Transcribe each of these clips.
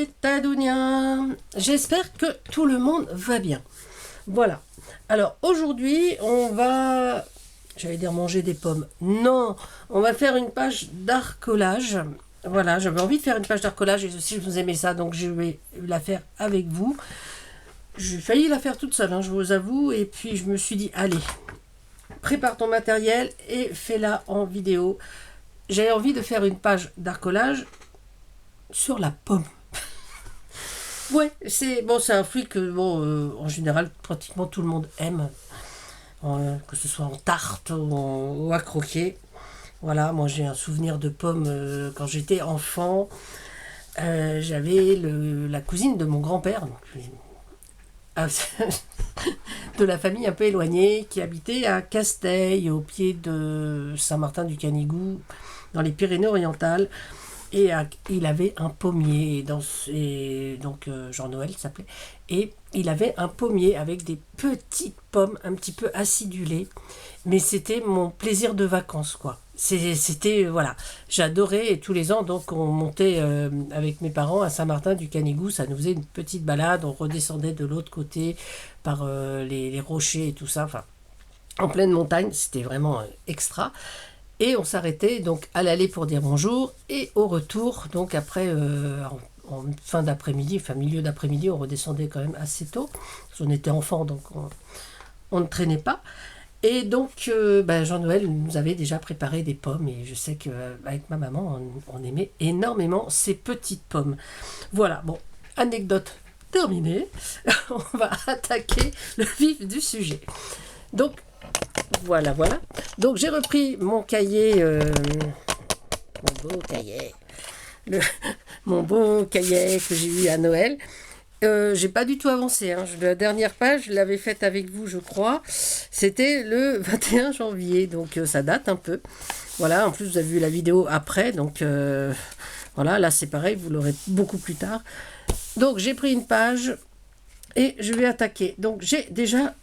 les Tadouniens. J'espère que tout le monde va bien. Voilà. Alors aujourd'hui, on va... J'allais dire manger des pommes. Non, on va faire une page d'arcolage. Voilà, j'avais envie de faire une page d'arcolage et aussi vous aimez ça, donc je vais la faire avec vous. J'ai failli la faire toute seule, hein, je vous avoue, et puis je me suis dit, allez, prépare ton matériel et fais-la en vidéo. J'avais envie de faire une page d'arcolage sur la pomme. Ouais, c'est bon, c'est un fruit que bon, en général pratiquement tout le monde aime, que ce soit en tarte ou à croquer. Voilà, moi j'ai un souvenir de pommes quand j'étais enfant. J'avais la cousine de mon grand-père, de la famille un peu éloignée, qui habitait à Casteil, au pied de Saint-Martin-du-Canigou, dans les Pyrénées-Orientales. Et il avait un pommier, donc Jean-Noël s'appelait, et il avait un pommier avec des petites pommes un petit peu acidulées, mais c'était mon plaisir de vacances, quoi. C'était, voilà, j'adorais, et tous les ans, donc on montait avec mes parents à Saint-Martin-du-Canigou, ça nous faisait une petite balade, on redescendait de l'autre côté par les rochers et tout ça, enfin, en pleine montagne, c'était vraiment extra. Et on s'arrêtait donc à l'aller pour dire bonjour et au retour, donc après en fin d'après-midi, enfin milieu d'après-midi, on redescendait quand même assez tôt, parce qu'on était enfants donc on ne traînait pas. Et donc Jean-Noël nous avait déjà préparé des pommes et je sais qu'avec ma maman on aimait énormément ces petites pommes. Voilà, bon, anecdote terminée, on va attaquer le vif du sujet. Donc voilà. Donc j'ai repris mon cahier, mon beau cahier que j'ai eu à Noël. J'ai pas du tout avancé. Hein. La dernière page, je l'avais faite avec vous, je crois. C'était le 21 janvier, donc ça date un peu. Voilà, en plus vous avez vu la vidéo après, donc voilà, là c'est pareil, vous l'aurez beaucoup plus tard. Donc j'ai pris une page et je vais attaquer. Donc j'ai déjà...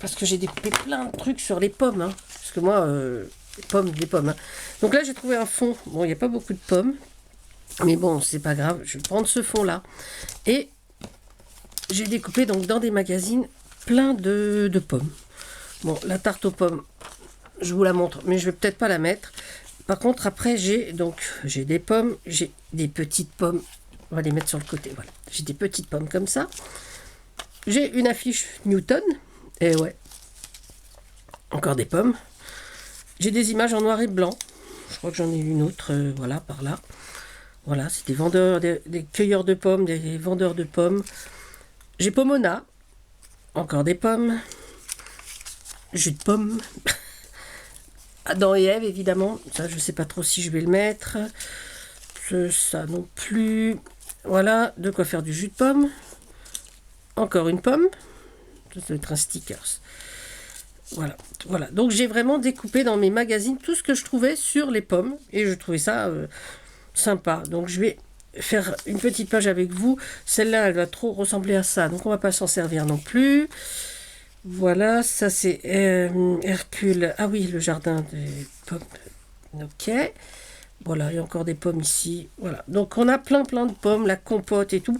Parce que j'ai découpé plein de trucs sur les pommes. Hein. Parce que moi, des pommes. Hein. Donc là, j'ai trouvé un fond. Bon, il n'y a pas beaucoup de pommes. Mais bon, c'est pas grave. Je vais prendre ce fond-là. Et j'ai découpé donc dans des magazines plein de pommes. Bon, la tarte aux pommes, je vous la montre. Mais je vais peut-être pas la mettre. Par contre, après, j'ai des pommes. J'ai des petites pommes. On va les mettre sur le côté. Voilà. J'ai des petites pommes comme ça. J'ai une affiche Newton. Et ouais, encore des pommes. J'ai des images en noir et blanc. Je crois que j'en ai une autre, voilà, par là. Voilà, c'est des vendeurs, des cueilleurs de pommes, des vendeurs de pommes. J'ai Pomona, encore des pommes. Jus de pomme. Adam et Ève, évidemment. Ça, je ne sais pas trop si je vais le mettre. Ça non plus. Voilà, de quoi faire du jus de pomme. Encore une pomme. Ça doit être un stickers. Voilà. Donc j'ai vraiment découpé dans mes magazines tout ce que je trouvais sur les pommes. Et je trouvais ça sympa. Donc je vais faire une petite page avec vous. Celle-là, elle va trop ressembler à ça. Donc on va pas s'en servir non plus. Voilà, ça c'est Hercule. Ah oui, le jardin des pommes. Ok. Voilà, il y a encore des pommes ici. Voilà, donc on a plein de pommes, la compote et tout.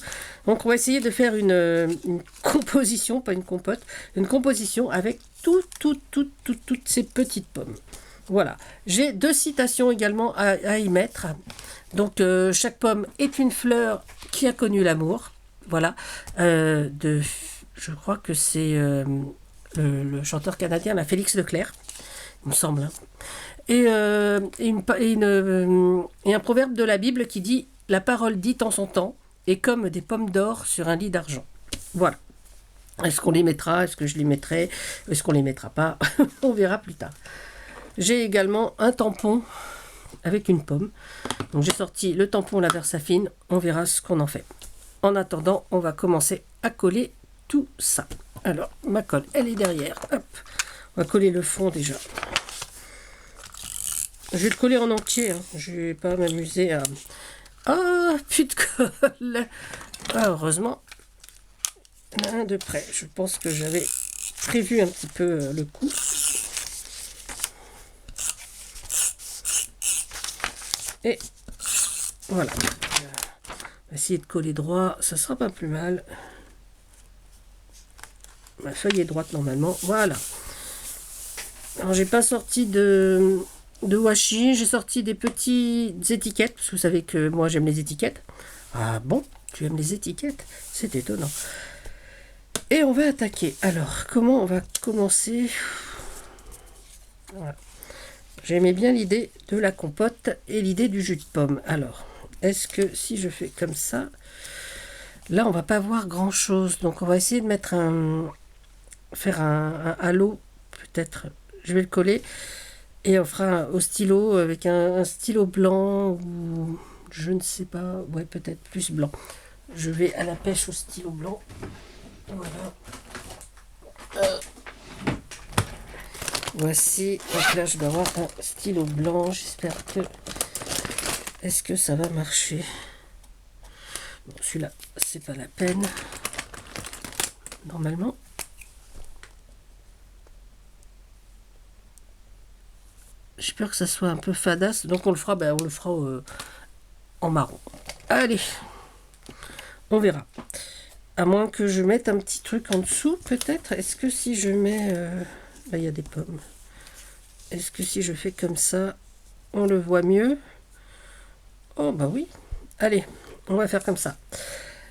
Donc on va essayer de faire une composition, pas une compote, une composition avec toutes ces petites pommes. Voilà, j'ai 2 citations également à y mettre. Donc chaque pomme est une fleur qui a connu l'amour. Voilà, je crois que c'est le chanteur canadien, là, Félix Leclerc, il me semble. Hein. Et un proverbe de la Bible qui dit « La parole dite en son temps est comme des pommes d'or sur un lit d'argent ». Voilà. Est-ce qu'on les mettra? Est-ce que je les mettrai? Est-ce qu'on les mettra pas? On verra plus tard. J'ai également un tampon avec une pomme. Donc j'ai sorti le tampon, la Versafine. On verra ce qu'on en fait. En attendant, on va commencer à coller tout ça. Alors, ma colle, elle est derrière. Hop. On va coller le fond déjà. Je vais le coller en entier, hein. Je vais pas m'amuser à... Ah, plus de colle. Ah, heureusement, un de près. Je pense que j'avais prévu un petit peu le coup. Et voilà. Essayer de coller droit, ça sera pas plus mal. Ma feuille est droite normalement. Voilà. Alors j'ai pas sorti de washi, j'ai sorti des petites étiquettes, parce que vous savez que moi j'aime les étiquettes. Ah bon, tu aimes les étiquettes? C'est étonnant. Et on va attaquer. Alors, comment on va commencer? Voilà. J'aimais bien l'idée de la compote et l'idée du jus de pomme. Alors, est-ce que si je fais comme ça, là on va pas voir grand chose. Donc on va essayer de mettre faire un halo, peut-être. Je vais le coller et on fera au stylo avec un stylo blanc ou je ne sais pas, ouais peut-être plus blanc. Je vais à la pêche au stylo blanc. Voilà. Voici, donc là je dois avoir un stylo blanc, j'espère que... Est-ce que ça va marcher? Bon, celui-là, c'est pas la peine. Normalement. J'ai peur que ça soit un peu fadasse, donc on le fera, en marron. Allez, on verra. À moins que je mette un petit truc en dessous, peut-être. Est-ce que si je mets... là, il y a des pommes. Est-ce que si je fais comme ça, on le voit mieux? Oh, bah oui. Allez, on va faire comme ça.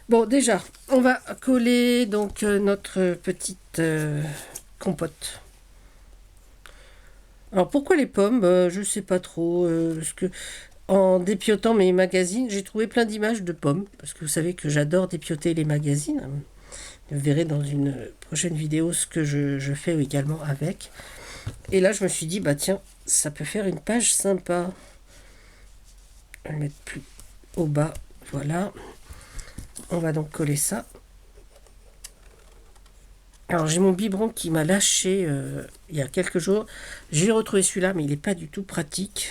Bon, déjà, on va coller donc notre petite compote. Alors, pourquoi les pommes? Je sais pas trop. Parce que en dépiotant mes magazines, j'ai trouvé plein d'images de pommes. Parce que vous savez que j'adore dépioter les magazines. Vous verrez dans une prochaine vidéo ce que je fais également avec. Et là, je me suis dit, bah tiens, ça peut faire une page sympa. Je vais le mettre plus au bas. Voilà. On va donc coller ça. Alors, j'ai mon biberon qui m'a lâché il y a quelques jours. J'ai retrouvé celui-là, mais il n'est pas du tout pratique.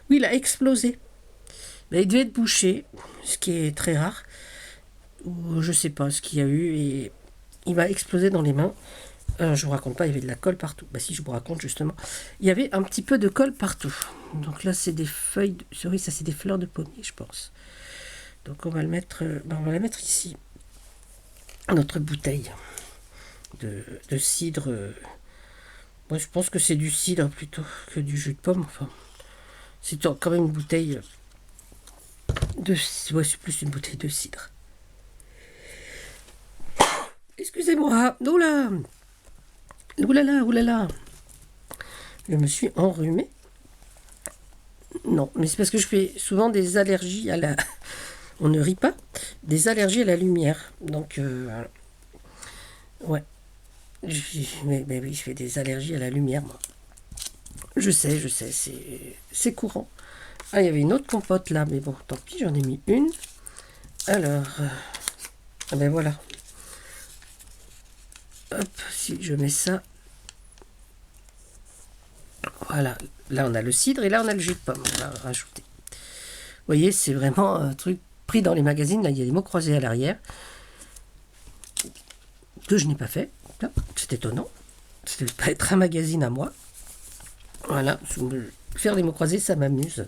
Oui, il a explosé. Mais il devait être bouché, ce qui est très rare. Ou je sais pas ce qu'il y a eu. Et il m'a explosé dans les mains. Je vous raconte pas, il y avait de la colle partout. Bah si, je vous raconte justement. Il y avait un petit peu de colle partout. Donc là, c'est des feuilles de cerise, ça c'est des fleurs de pommier, je pense. Donc on va le mettre, on va la mettre ici. Notre bouteille de cidre. Moi, je pense que c'est du cidre plutôt que du jus de pomme. Enfin, c'est quand même une bouteille de... Ouais, c'est plus une bouteille de cidre. Excusez-moi. Oula. Oulala, oulala. Je me suis enrhumée. Non, mais c'est parce que je fais souvent des allergies à la... On ne rit pas. Des allergies à la lumière. Donc, ouais. Mais oui, je fais des allergies à la lumière, moi. Je sais, c'est courant. Ah, il y avait une autre compote là, mais bon, tant pis, j'en ai mis une. Alors, ah ben voilà. Hop, si je mets ça. Voilà, là on a le cidre et là on a le jus de pomme. On va rajouter. Vous voyez, c'est vraiment un truc pris dans les magazines. Là, il y a des mots croisés à l'arrière que je n'ai pas fait. C'est étonnant. Ça ne pas être un magazine à moi. Voilà, faire des mots croisés, ça m'amuse.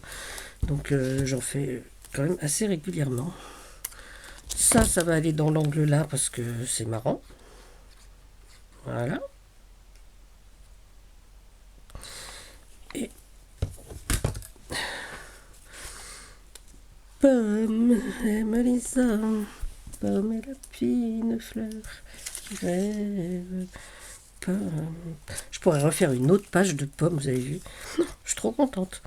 Donc j'en fais quand même assez régulièrement. Ça va aller dans l'angle là parce que c'est marrant. Voilà. Et pomme, Melissa, pomme et la fine fleur qui rêve. Pomme. Je pourrais refaire une autre page de pommes, vous avez vu. Je suis trop contente.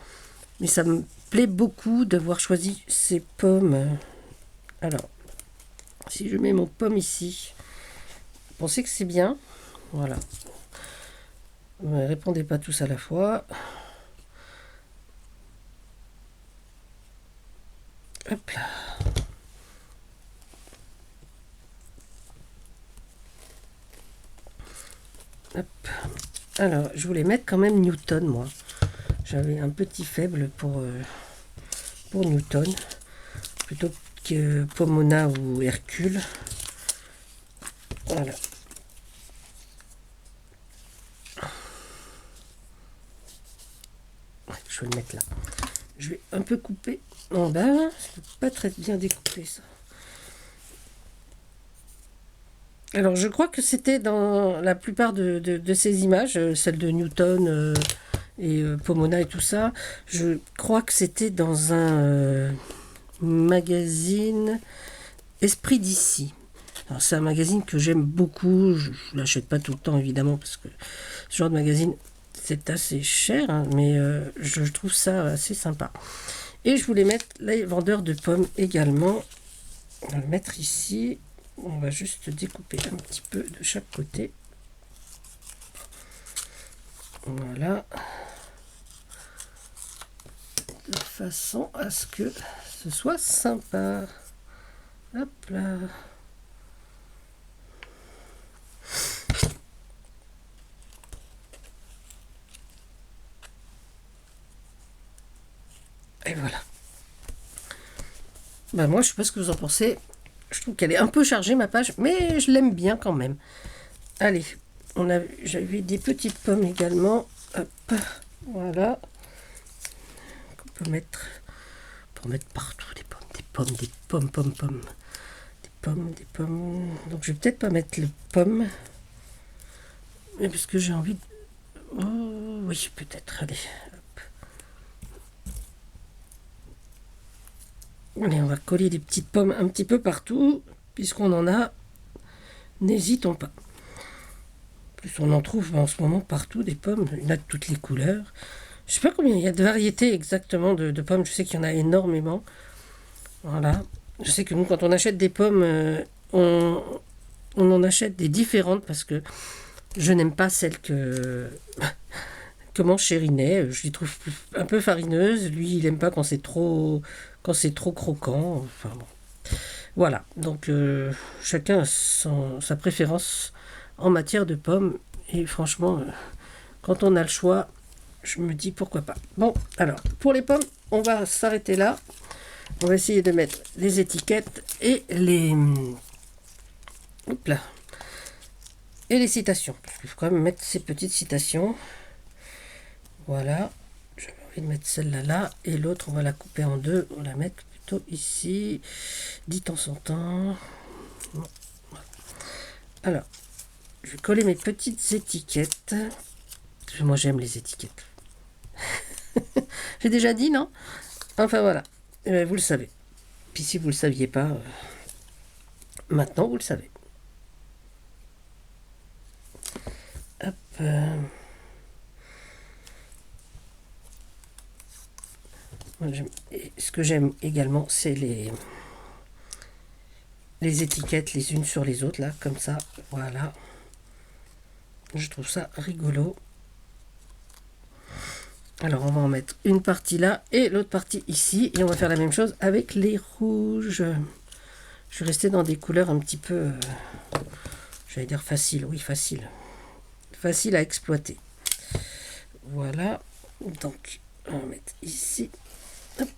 Mais ça me plaît beaucoup d'avoir choisi ces pommes. Alors, si je mets mon pomme ici, vous pensez que c'est bien? Voilà. Ne répondez pas tous à la fois. Hop là. Hop. Alors, je voulais mettre quand même Newton, moi. J'avais un petit faible pour Newton, plutôt que Pomona ou Hercule. Voilà. Je vais le mettre là. Je vais un peu couper en bas. C'est pas très bien découpé ça. Alors je crois que c'était dans la plupart de ces images, celle de Newton et Pomona et tout ça. Je crois que c'était dans un magazine Esprit d'ici. Alors c'est un magazine que j'aime beaucoup. Je ne l'achète pas tout le temps évidemment parce que ce genre de magazine c'est assez cher, hein, mais je trouve ça assez sympa. Et je voulais mettre les vendeurs de pommes également. On va le mettre ici. On va juste découper un petit peu de chaque côté. Voilà. De façon à ce que ce soit sympa. Hop là. Et voilà. Ben moi, je sais pas ce que vous en pensez. Je trouve qu'elle est un peu chargée, ma page, mais je l'aime bien quand même. Allez, j'avais des petites pommes également. Hop, voilà. Qu'on peut mettre, pour mettre partout des pommes, pommes. Des pommes. Donc je vais peut-être pas mettre les pommes. Mais parce que j'ai envie de... Oh, oui, peut-être, allez. Allez, on va coller des petites pommes un petit peu partout, puisqu'on en a. N'hésitons pas. En plus, on en trouve en ce moment partout des pommes. Il y en a de toutes les couleurs. Je sais pas combien il y a de variétés exactement de pommes. Je sais qu'il y en a énormément. Voilà. Je sais que nous, quand on achète des pommes, on en achète des différentes parce que je n'aime pas celles que mange Chérinet. Je les trouve un peu farineuses. Lui, il aime pas quand c'est trop croquant. Enfin bon. Voilà. Donc chacun a sa préférence en matière de pommes. Et franchement, quand on a le choix, je me dis pourquoi pas. Bon, alors, pour les pommes, on va s'arrêter là. On va essayer de mettre les étiquettes et les... Hop là. Et les citations. Parce qu'il faut quand même mettre ces petites citations. Voilà. J'avais envie de mettre celle-là là. Et l'autre, on va la couper en deux. On va la mettre plutôt ici. Dit en son temps. Alors, je vais coller mes petites étiquettes. Moi, j'aime les étiquettes. J'ai déjà dit, non? Enfin, voilà. Vous le savez. Puis si vous ne le saviez pas, maintenant, vous le savez. Hop. Ce que j'aime également, c'est les étiquettes les unes sur les autres, là, comme ça. Voilà. Je trouve ça rigolo. Alors, on va en mettre une partie là et l'autre partie ici. Et on va faire la même chose avec les rouges. Je suis resté dans des couleurs un petit peu... j'allais dire facile. Oui, facile. Facile à exploiter. Voilà. Donc, on va mettre ici. Hop.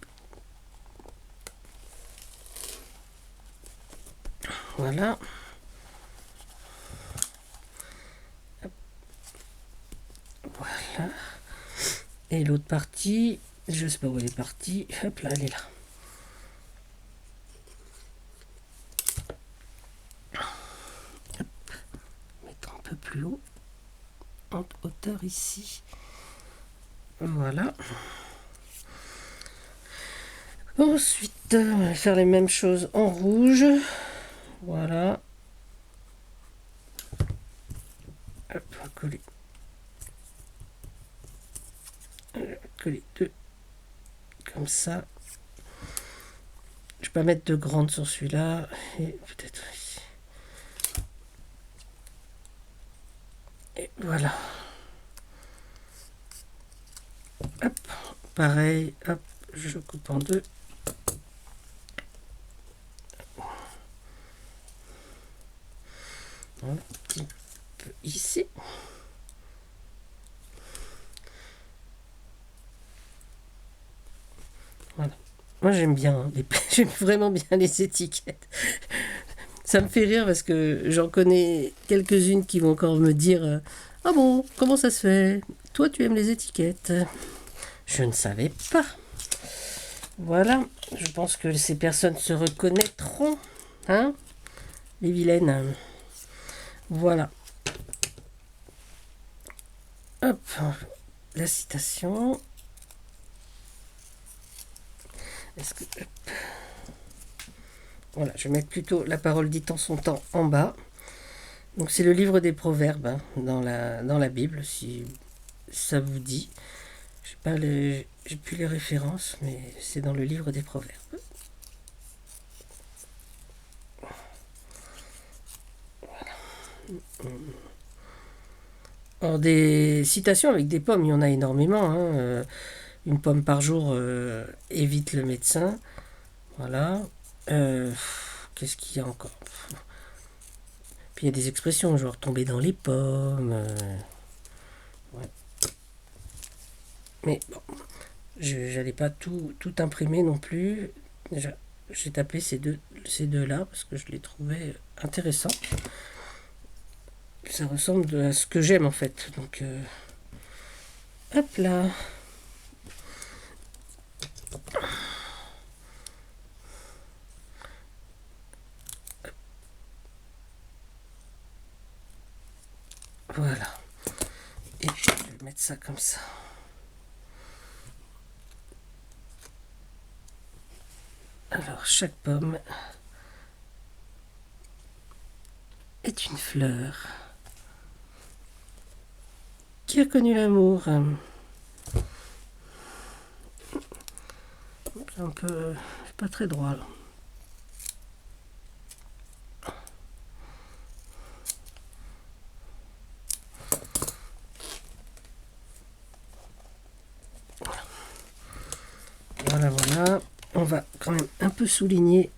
Voilà. Hop. Voilà. Et l'autre partie, je sais pas où elle est partie. Hop là, elle est là. Hop. Mettre un peu plus haut. En hauteur ici. Voilà. Ensuite, on va faire les mêmes choses en rouge. Voilà. Hop, on va coller. Coller deux. Comme ça. Je vais pas mettre de grandes sur celui-là. Et peut-être ici. Et voilà. Hop. Pareil. Hop. Je coupe en deux. Un petit peu ici. Voilà. Moi j'aime bien, hein, j'aime vraiment bien les étiquettes. Ça me fait rire parce que j'en connais quelques-unes qui vont encore me dire ah bon, comment ça se fait? Toi tu aimes les étiquettes? Je ne savais pas. Voilà, je pense que ces personnes se reconnaîtront, hein, les vilaines. Voilà. Hop, la citation. Est-ce que... Voilà, je vais mettre plutôt la parole dite en son temps en bas. Donc c'est le livre des Proverbes, hein, dans la Bible, si ça vous dit. J'ai plus les références, mais c'est dans le livre des Proverbes. Voilà. Alors des citations avec des pommes, il y en a énormément, hein. Une pomme par jour évite le médecin. Voilà. Qu'est-ce qu'il y a encore? Puis il y a des expressions, genre tomber dans les pommes. Ouais. Mais bon, je n'allais pas tout imprimer non plus. Déjà, j'ai tapé ces deux-là parce que je les trouvais intéressants. Ça ressemble à ce que j'aime en fait. Donc, hop là. Voilà. Et je vais mettre ça comme ça. Alors, chaque pomme est une fleur qui a connu l'amour. C'est un peu... C'est pas très droit, là. Voilà, voilà. On va quand même un peu souligner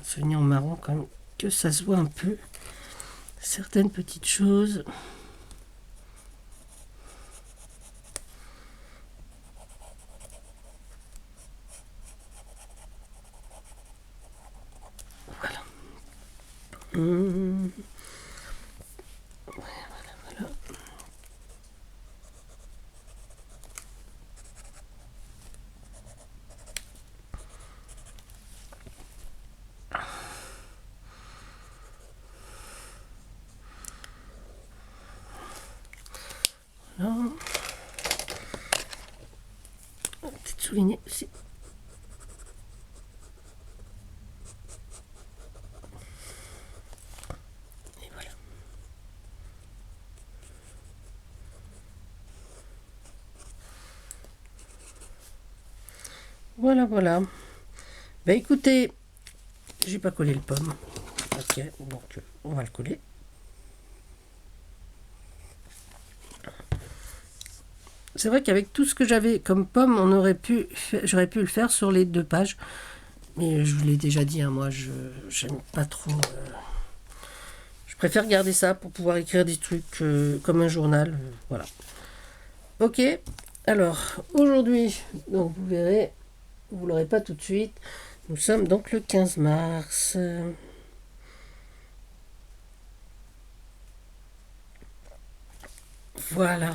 souligner en marron quand même que ça se voit un peu certaines petites choses. Voilà. Voilà. Voilà. Peut-être souligner aussi. Et voilà. Voilà, voilà. Bah écoutez, j'ai pas collé le pomme. Ok, donc on va le coller. C'est vrai qu'avec tout ce que j'avais comme pomme, j'aurais pu le faire sur les 2 pages. Mais je vous l'ai déjà dit, hein, moi j'aime pas trop. Je préfère garder ça pour pouvoir écrire des trucs comme un journal. Voilà. Ok. Alors aujourd'hui, donc vous verrez, vous l'aurez pas tout de suite. Nous sommes donc le 15 mars. Voilà.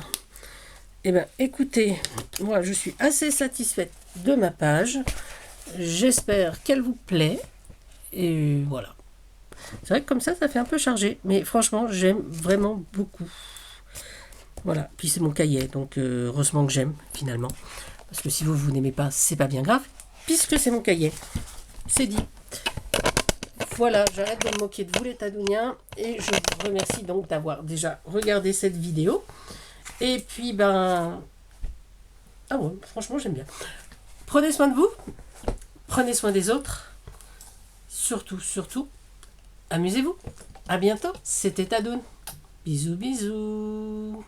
Eh bien, écoutez, moi je suis assez satisfaite de ma page. J'espère qu'elle vous plaît. Et voilà. C'est vrai que comme ça fait un peu chargé. Mais franchement, j'aime vraiment beaucoup. Voilà. Puis c'est mon cahier. Donc heureusement que j'aime finalement. Parce que si vous n'aimez pas, c'est pas bien grave. Puisque c'est mon cahier. C'est dit. Voilà, j'arrête de me moquer de vous les tadouniens. Et je vous remercie donc d'avoir déjà regardé cette vidéo. Et puis, ah ouais, franchement, j'aime bien. Prenez soin de vous. Prenez soin des autres. Surtout, surtout, amusez-vous. À bientôt. C'était Tadoun. Bisous, bisous.